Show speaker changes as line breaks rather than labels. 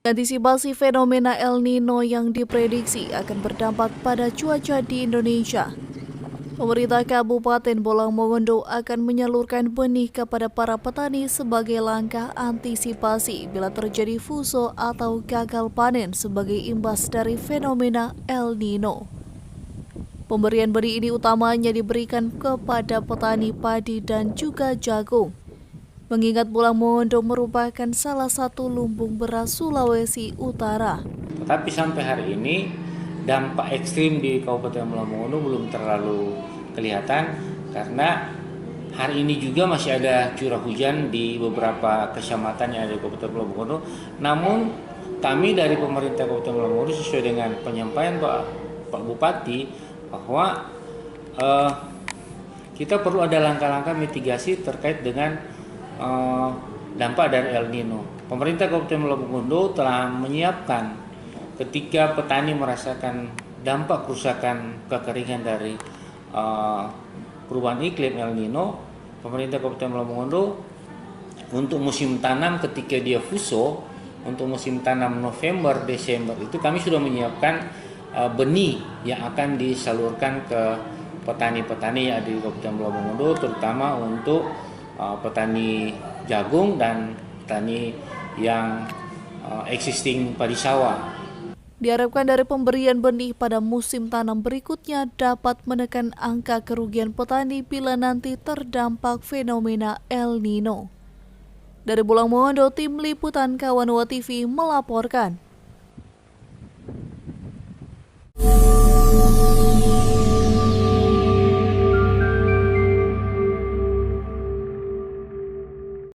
Antisipasi fenomena El Nino yang diprediksi akan berdampak pada cuaca di Indonesia. Pemerintah Kabupaten Bolang Mongondo akan menyalurkan benih kepada para petani sebagai langkah antisipasi bila terjadi fuso atau gagal panen sebagai imbas dari fenomena El Nino. Pemberian benih ini utamanya diberikan kepada petani padi dan juga jagung. Mengingat Bolang Mongondo merupakan salah satu lumbung beras Sulawesi Utara.
Tetapi sampai hari ini dampak ekstrim di Kabupaten Bolang Mongondo belum terlalu kelihatan karena hari ini juga masih ada curah hujan di beberapa kecamatan yang ada di Kabupaten Bolang Mongondo. Namun kami dari pemerintah Kabupaten Bolang Mongondo sesuai dengan penyampaian Pak Bupati bahwa kita perlu ada langkah-langkah mitigasi terkait dengan dampak dari El Nino. Pemerintah Kabupaten Bolang Mongondo telah menyiapkan ketika petani merasakan dampak kerusakan kekeringan dari perubahan iklim El Nino, pemerintah Kabupaten Bolang Mongondo untuk musim tanam ketika dia fuso, untuk musim tanam November Desember itu kami sudah menyiapkan benih yang akan disalurkan ke petani-petani yang ada di Kabupaten Bolang Mongondo, terutama untuk petani jagung dan petani yang existing padi sawah.
Diharapkan dari pemberian benih pada musim tanam berikutnya dapat menekan angka kerugian petani bila nanti terdampak fenomena El Nino. Dari Bolang Mongondo, tim liputan Kawanua TV melaporkan.